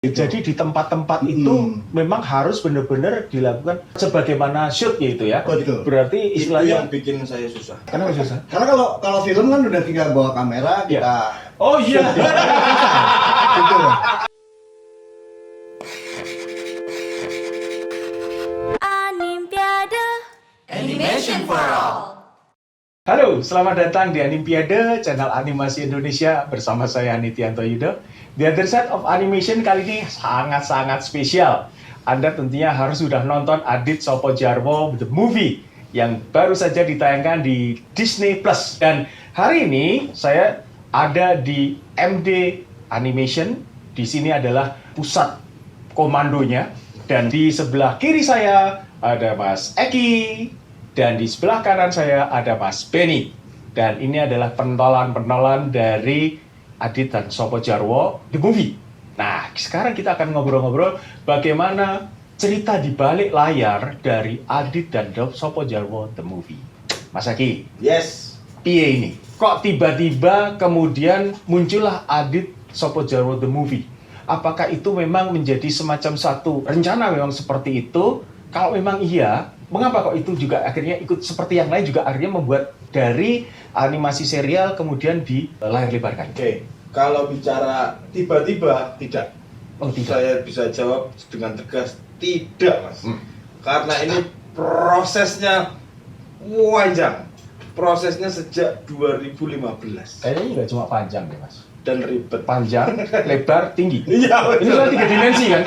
Jadi di tempat-tempat itu memang harus benar-benar dilakukan sebagaimana shootnya itu ya. Betul. Berarti Itu istilahnya yang bikin saya susah. kenapa susah? Karena kalau film kan udah tinggal bawa kamera kita. Oh iya. Gitu loh. Animpiade Animation for All. Halo, selamat datang di Animpiade, channel animasi Indonesia bersama saya Nityanto Yudo. The Other Side of Animation kali ini sangat-sangat spesial. Anda tentunya harus sudah nonton Adit Sopo Djarwo The Movie yang baru saja ditayangkan di Disney Plus. Dan hari ini saya ada di MD Animation. Di sini adalah pusat komandonya. Dan di sebelah kiri saya ada Mas Eki. Dan di sebelah kanan saya ada Mas Benny. Dan ini adalah pentolan-pentolan dari Adit dan Sopo Djarwo The Movie. Nah, sekarang kita akan ngobrol-ngobrol bagaimana cerita di balik layar dari Adit dan Sopo Djarwo The Movie. Mas Eki, Yes. piye ini? Kok tiba-tiba kemudian muncullah Adit Sopo Djarwo The Movie? Apakah itu memang menjadi semacam satu rencana memang seperti itu? Kalau memang iya, mengapa kok itu juga akhirnya ikut seperti yang lain juga akhirnya membuat dari animasi serial kemudian di layar lebarkan? Oke. Kalau bicara tiba-tiba tidak. Oh, tidak. Saya bisa jawab dengan tegas tidak, Mas. Karena ini prosesnya panjang. Prosesnya sejak 2015 Kayaknya nggak cuma panjang deh, Mas. dan ribet. Panjang, lebar, tinggi. Iya, Ini soal 3 dimensi kan?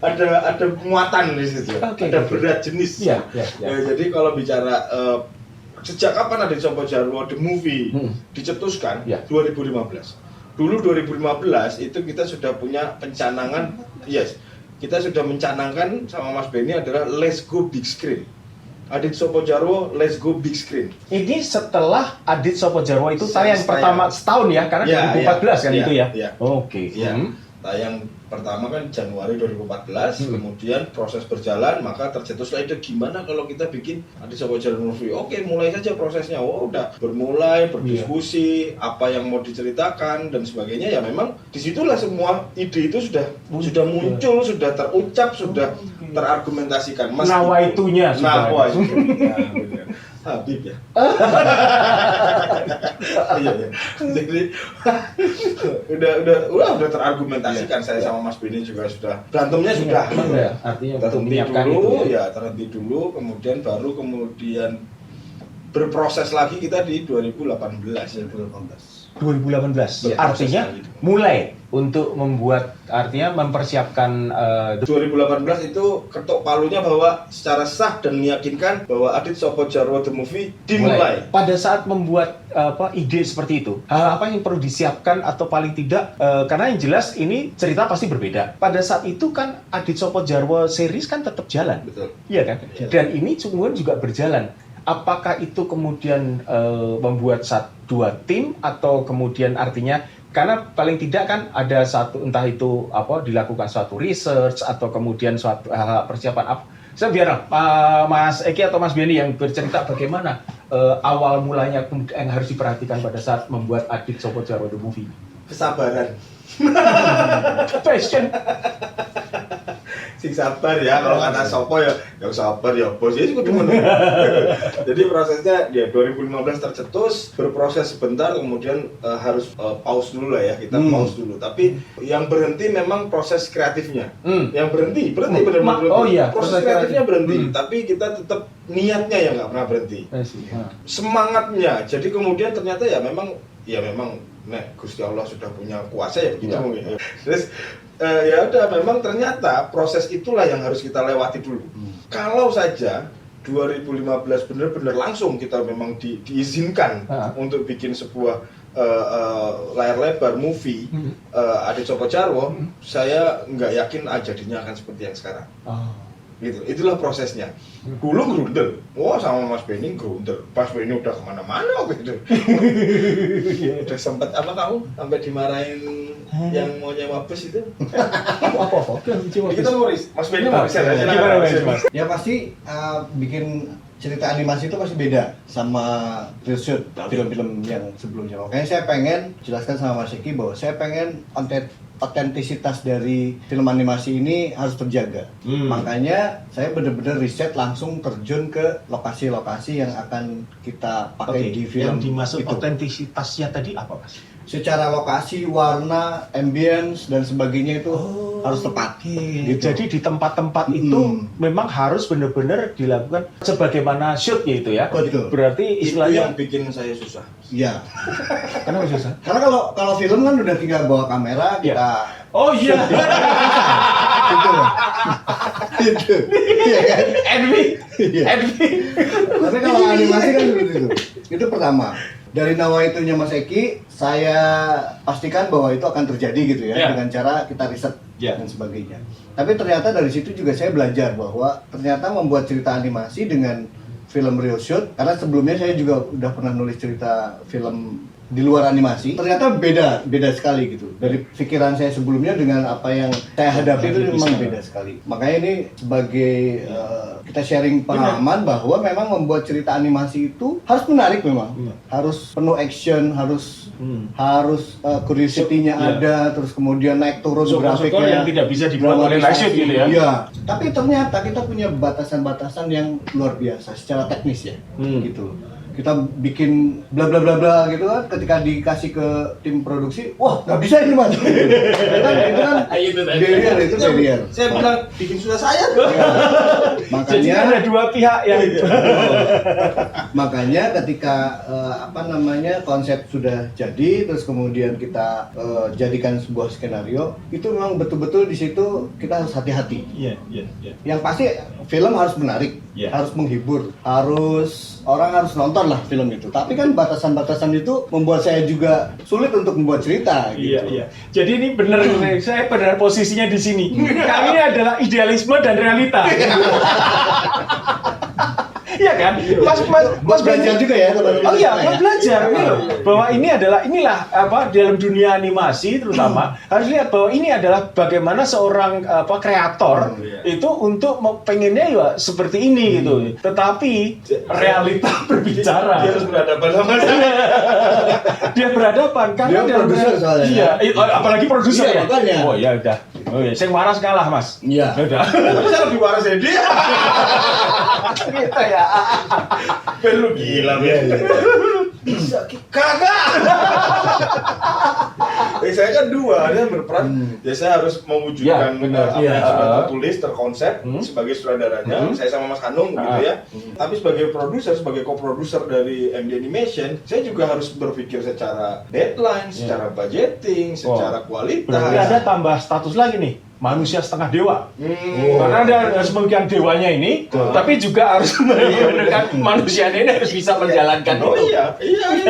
ada muatan di situ. Oke, ada oke. berat jenis. Iya, iya, iya. Ya, jadi kalau bicara sejak kapan Adit Sopo Djarwo The Movie dicetuskan? Iya. 2015. Dulu 2015 itu kita sudah punya pencanangan, yes, kita sudah mencanangkan sama Mas Benny adalah let's go big screen. Adit Sopo Djarwo let's go big screen. Ini setelah Adit Sopo Djarwo itu tayang Tayang. pertama setahun ya, karena Iya, 2014 kan iya, itu ya? iya. Oke. Ya, tayang pertama kan Januari 2014, kemudian proses berjalan, maka tercetuslah ide gimana kalau kita bikin Adit Sopo Djarwo Movie. Oke, mulai saja prosesnya. Oh, udah bermulai berdiskusi apa yang mau diceritakan dan sebagainya. Ya memang disitulah semua ide itu sudah muncul, sudah terucap, sudah terargumentasikan. Nawaitunya sudah. Nawaitu. Nah, benar. Habib ya. Iya ya. Jadi udah terargumentasikan. Saya sama Mas Benny juga sudah berantemnya sudah. Ya, artinya untuk Terhenti menyiapkan dulu, itu ya terhenti dulu, kemudian berproses lagi kita di 2018. 2018. Ya, Artinya proses lagi. mulai untuk membuat, artinya mempersiapkan 2018 itu ketok palunya bahwa secara sah dan meyakinkan bahwa Adit Sopo Djarwo The Movie dimulai. Pada saat membuat ide seperti itu, hal apa yang perlu disiapkan atau paling tidak, karena yang jelas ini cerita pasti berbeda. Pada saat itu kan Adit Sopo Djarwo series kan tetap jalan. Betul. Iya kan? Dan ini kemudian juga berjalan. Apakah itu kemudian membuat dua tim atau kemudian artinya karena paling tidak kan ada satu entah itu apa dilakukan suatu research atau kemudian suatu persiapan apa. Saya biar Mas Eki atau Mas Benny yang bercerita bagaimana awal mulanya yang harus diperhatikan pada saat membuat Adit Sopo Djarwo The Movie. Kesabaran. Passion. Sing sabar ya, kalau kata Sopo ya sabar ya bos ya kudu ngono. Jadi prosesnya ya 2015 tercetus, berproses sebentar, kemudian harus pause dulu lah ya, kita pause dulu. Tapi yang berhenti memang proses kreatifnya. Yang berhenti benar-benar berhenti. Oh iya, proses kreatifnya berhenti, tapi kita tetap niatnya yang nggak pernah berhenti. Semangatnya. Jadi kemudian ternyata ya memang nek Gusti Allah sudah punya kuasa ya begitu mungkin. Terus ya udah memang ternyata proses itulah yang harus kita lewati dulu. Kalau saja 2015 benar-benar langsung kita memang diizinkan untuk bikin sebuah layar lebar movie Adit Sopo Djarwo, saya nggak yakin jadinya akan seperti yang sekarang. Gitu. Itulah prosesnya. Dulu grundel, sama Mas Benny grundel. Mas Benny udah kemana-mana gitu. Udah sempat sampai dimarahin yang mau nyewa bus itu. Apa? Kita Morris, Mas Benny Morris Gimana, Mas? Ya pasti bikin cerita animasi itu pasti beda sama real shoot film-film yang sebelumnya. Makanya saya pengen jelaskan sama Mas Eki bahwa saya pengen otentisitas dari film animasi ini harus terjaga. Makanya saya benar-benar riset langsung terjun ke lokasi-lokasi yang akan kita pakai di film yang dimaksud itu. otentisitasnya tadi apa, Mas? Secara lokasi, warna, ambience dan sebagainya itu harus tepat. Gitu. Jadi di tempat-tempat itu memang harus benar-benar dilakukan sebagaimana shootnya itu ya. Betul. Berarti Itu istilahnya yang bikin saya susah. Iya. kenapa susah? Karena kalau film kan udah tinggal bawa kamera, kita Oh iya. gitu loh. Itu. Iya kan? Envy. Iya. Envy. Tapi kalau animasi kan seperti itu. Itu pertama. Dari nawaitunya Mas Eki, saya pastikan bahwa itu akan terjadi gitu ya, dengan cara kita riset dan sebagainya. Tapi ternyata dari situ juga saya belajar bahwa ternyata membuat cerita animasi dengan film real shoot, karena sebelumnya saya juga udah pernah nulis cerita film di luar animasi, ternyata beda sekali gitu. Dari pikiran saya sebelumnya dengan apa yang saya hadapi itu memang beda sekali. Makanya ini sebagai kita sharing pengalaman bahwa memang membuat cerita animasi itu harus menarik memang. Harus penuh action, harus curiosity-nya ada, terus kemudian naik turun grafiknya yang tidak bisa dibuat oleh live shoot gitu ya. Iya. Tapi ternyata kita punya batasan-batasan yang luar biasa secara teknis ya. Gitu. Kita bikin bla bla bla bla gitu kan, ketika dikasih ke tim produksi, wah nggak bisa ini mas. Itu kan barrier, itu barrier. Saya bilang bikin susah saya. Ya. Jadi Makanya ada dua pihak yang makanya ketika konsep sudah jadi, terus kemudian kita jadikan sebuah skenario, itu memang betul-betul di situ kita harus hati-hati. Iya. Yang pasti film harus menarik, harus menghibur, orang harus nonton lah film itu. Tapi kan batasan-batasan itu membuat saya juga sulit untuk membuat cerita. Gitu. Iya. Jadi ini benar, saya benar posisinya di sini. Kami ini adalah idealisme dan realita. Iya kan? Mas belajar juga ya teman-teman. Oh iya, kita ya. belajar ini loh. Bahwa inilah dalam dunia animasi terutama harus lihat bahwa ini adalah bagaimana seorang kreator itu untuk pengennya ya seperti ini gitu. Tetapi realita berbicara. Dia harus berhadapan sama saya. Dia berhadapan karena Dia produser soalnya. Iya, apalagi produser Iya, ya. makanya. Oh ya udah. Oh ya, saya waras kalah, Mas. Iya. Udah. Tapi saya lebih waras dari dia. Gitu ya. Lu gila, bisa kagak. Saya kan dua, dia berperan. Ya saya harus mewujudkan apa yang sudah tertulis, terkonsep sebagai sutradaranya. Saya sama Mas Hanung gitu ya. Tapi sebagai produser, sebagai co-producer dari MD Animation, saya juga harus berpikir secara deadline, secara budgeting, secara kualitas. Berarti ada tambah status lagi nih, manusia setengah dewa. Karena ada harus memegang dewanya ini, tapi juga harus menekan manusianya ini harus bisa menjalankan itu. Iya,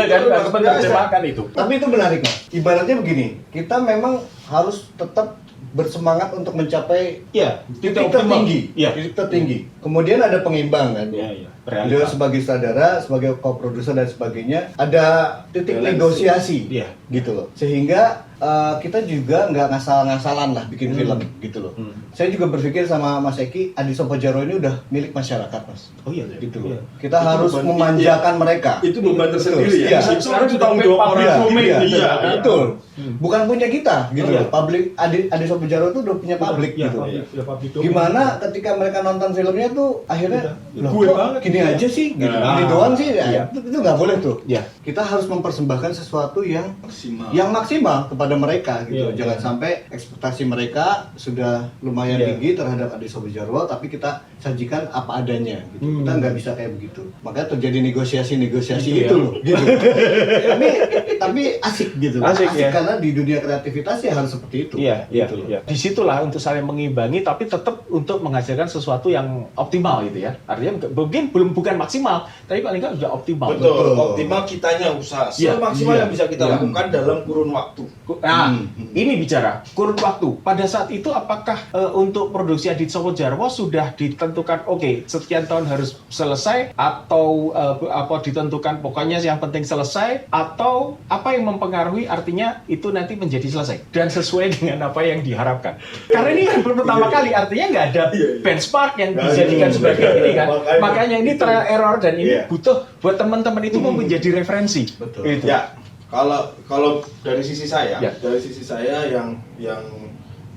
kan harus menerjemahkan itu. Tapi itu menarik mas. Ibaratnya begini, kita memang harus tetap bersemangat untuk mencapai titik tertinggi. Titik tertinggi. Kemudian ada pengimbang kan. Beliau sebagai sutradara, sebagai co-producer dan sebagainya, ada titik negosiasi, gitu loh. Sehingga kita juga nggak ngasal-ngasalan lah bikin film, gitu loh. Saya juga berpikir sama Mas Eki, Adi Sopojaro ini udah milik masyarakat, Mas. Oh iya, gitu loh. Iya. Kita Itu harus beban, memanjakan mereka. Itu beban tersendiri ya. Iya. Sekarang itu tanggung jawab orang booming. Iya, betul. Bukan punya kita, gitu Oh, iya. loh. Publik, Adi Sopojaro itu udah punya publik, gitu. Gimana ketika mereka nonton filmnya tuh akhirnya loh, gue kok banget gini aja sih, gitu. Gini doang sih, ya. Itu nggak boleh tuh. Iya. Kita harus mempersembahkan sesuatu yang Maksimal. maksimal kepada mereka, gitu. Iya, Jangan sampai ekspektasi mereka sudah lumayan tinggi terhadap Adi Sopojaro, tapi kita sajikan apa adanya, gitu. Kita nggak bisa kayak begitu. Makanya terjadi negosiasi Gitu itu loh, gitu. tapi asik gitu. Asik, ya. Karena di dunia kreativitas ya harus seperti itu. Iya. Gitu loh. Disitulah untuk saling mengimbangi, tapi tetap untuk menghasilkan sesuatu yang optimal gitu ya. Artinya mungkin bukan maksimal, tapi paling nggak sudah optimal. Betul, optimal kitanya usaha. Semaksimal yang bisa kita lakukan dalam kurun waktu. Nah, ini bicara kurun waktu. Pada saat itu apakah untuk produksi Aditya Jarwo sudah ditentukan oke, sekian tahun harus selesai atau apa ditentukan pokoknya yang penting selesai, atau apa yang mempengaruhi artinya itu nanti menjadi selesai dan sesuai dengan apa yang diharapkan. Karena ini kan pertama kali artinya nggak ada benchmark yang dijadikan sebagai ini kan. Makanya ini trial error dan ini butuh buat teman-teman itu mau menjadi referensi. Betul. Gitu. Ya, kalau dari sisi saya, yang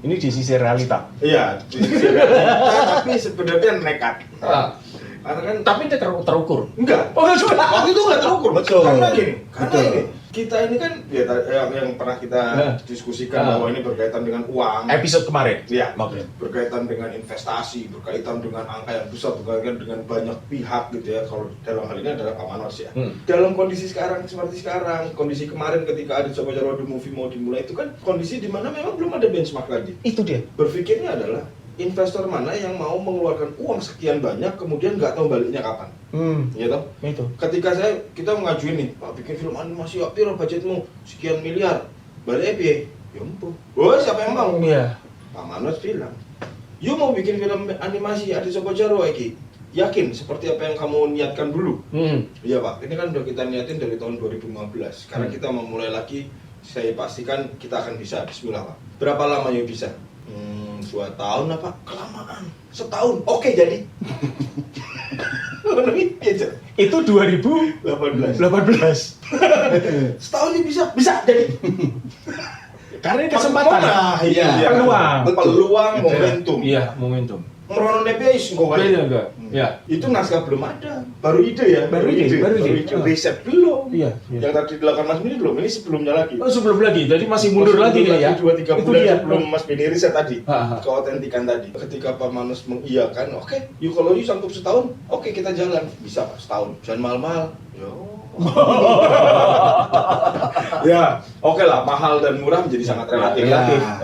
Ini di sisi realita. iya, di sisi realita, tapi sebenarnya nekat. Karena kan Tapi itu terukur. enggak. Oh, sudah. Waktu itu enggak terukur. Betul. Karena gini, Betul. ini kita ini kan yang pernah kita diskusikan bahwa ini berkaitan dengan uang. Episode kemarin. Iya, Oke. berkaitan dengan investasi, berkaitan dengan angka yang besar, berkaitan dengan banyak pihak gitu ya. Kalau dalam hal ini adalah Pak Manos ya. Dalam kondisi sekarang seperti sekarang, kondisi kemarin ketika ada Aditya Jarwo The Movie mau dimulai itu kan kondisi di mana memang belum ada benchmark lagi. Itu dia. Berpikirnya adalah investor mana yang mau mengeluarkan uang sekian banyak kemudian nggak tahu baliknya kapan, gitu. Itu. Ketika kita mengajuin nih, Pak bikin film animasi, ya piro budgetmu sekian miliar, baliknya piye? Ya ampun. Oh, siapa yang mau? Iya. Pak Manos bilang, you mau bikin film animasi Aditya Jarwo Eki? Yakin seperti apa yang kamu niatkan dulu? Iya Pak, ini kan udah kita niatin dari tahun 2015. Sekarang kita mau mulai lagi, saya pastikan kita akan bisa. Bismillah Pak. Berapa lama you bisa? 2 tahun apa? Kelamaan. Setahun. Oke jadi. Itu 2018. 18. Setahun you bisa? Bisa jadi. Karena ini kesempatan. Nah, iya. Peluang, momentum. Iya, momentum. Merono DPS enggak Iya enggak? Ya. Itu naskah belum ada, baru ide ya, Baru ide. riset belum. Iya. Yang tadi dilakukan Mas Bini belum, ini sebelumnya lagi. Oh, sebelum lagi. Jadi masih mundur lagi nih ya. 2-3 Itu bulan dia. sebelum Mas Bini riset tadi, Ha. keautentikan tadi. Ketika Pak Manos mengiyakan, oke, yuk kalau yuk sanggup setahun, oke kita jalan, bisa Pak setahun, jangan mahal-mahal. Yo. Ya, oke lah, mahal dan murah menjadi sangat relatif.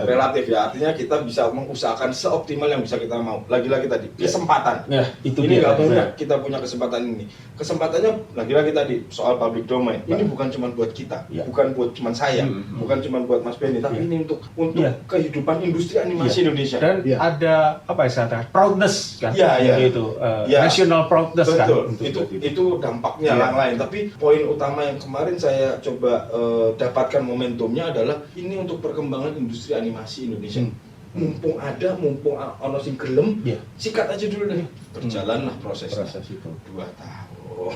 Relatif ya, artinya kita bisa mengusahakan seoptimal yang bisa kita mau. Lagi-lagi tadi, kesempatan. Ya, itu Ini dia. nggak mudah kita punya kesempatan ini. Kesempatannya lagi-lagi tadi soal public domain. Ini bukan cuma buat kita, Ya. bukan buat cuma saya, bukan cuma buat Mas Benny, tapi ini untuk Ya. kehidupan industri animasi Indonesia. Dan Iya. ada apa istilahnya? Proudness kan? Iya, iya. Gitu. Iya. National proudness kan? Betul, itu dampaknya yang lain. Tapi poin utama yang kemarin saya coba dapatkan momentumnya adalah ini untuk perkembangan industri animasi Indonesia. Mumpung ada, mumpung ono sing gelem, Iya. sikat aja dulu deh. Berjalanlah prosesnya. Proses itu. 2 tahun.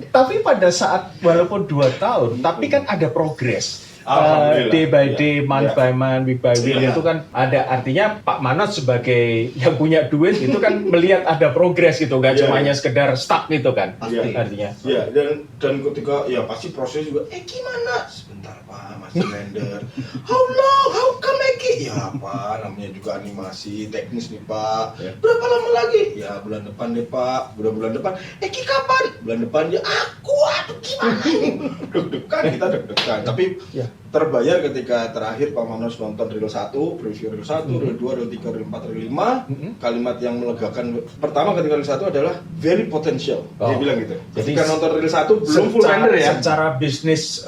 Tapi pada saat walaupun 2 tahun, tapi kan ada progres. Alhamdulillah. Day by day, Iya. month by month, week by week, Iya. itu kan ada artinya Pak Manos sebagai yang punya duit itu kan melihat ada progres gitu, nggak Iya. cuma hanya sekedar stuck gitu kan, Pasti. artinya. Ya, dan ketika ya pasti proses juga. Gimana? Sebentar Pak, masih render. How long? How come Eki? Ya Pak, namanya juga animasi teknis nih Pak. Ya. Berapa lama lagi? Ya bulan depan deh Pak. Bulan depan. Eki kapan? Bulan depan ya. Aduh gimana ini? Deg-degan, kita deg-degan. Tapi Ya. terbayar ketika terakhir Pak Manos nonton reel 1, preview reel 1, reel 2, reel 3, reel 4, reel 5. Kalimat yang melegakan pertama ketika reel 1 adalah very potential. Dia Oh. bilang gitu. Jadi Ketika nonton reel 1 belum full render ya. Secara bisnis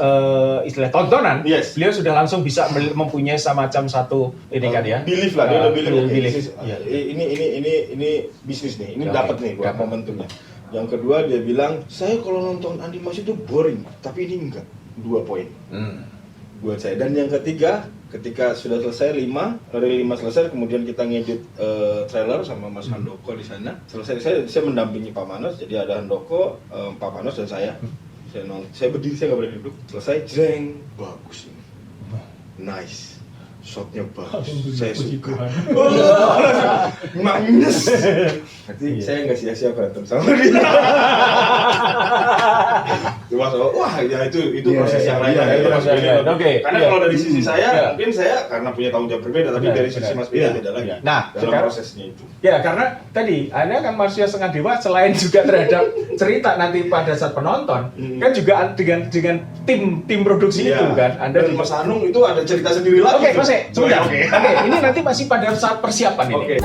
istilah tontonan, Yes. beliau sudah langsung bisa mempunyai semacam satu ini kan ya. Belief lah, dia udah belief. Oke, belief. this is- Iya. ini bisnis nih, ini Oke, dapat nih buat dapat. momentumnya. Yang kedua dia bilang, saya kalau nonton animasi itu boring, tapi ini enggak. 2 poin buat saya. Dan yang ketiga, ketika sudah selesai 5 selesai, kemudian kita ngedit trailer sama Mas Handoko di sana. Selesai, saya mendampingi Pak Manos, jadi ada Handoko, Pak Manos dan saya. Saya berdiri, saya nggak boleh duduk. Selesai, jreng, bagus ini, nice. Shotnya bagus, saya suka. Manis. Nanti saya nggak sia-sia berantem sama dia. Wah, ya itu proses yang lain. Iya, ya, itu proses yang lain. Oke, Karena iya. kalau dari sisi saya, Iya. mungkin saya karena punya tanggung jawab berbeda, tapi Benar, dari sisi benar. Mas Bida Iya. beda lagi. Nah, dalam sekarang- prosesnya itu. Ya, karena tadi Anda kan Marsya Setengah Dewa selain juga terhadap cerita nanti pada saat penonton, kan juga dengan tim produksi itu kan. Anda Dan Mas Hanung itu ada cerita sendiri lagi. Oke, tuh. Mas, sebentar. Oke. Oke, ini nanti masih pada saat persiapan ini. Oke.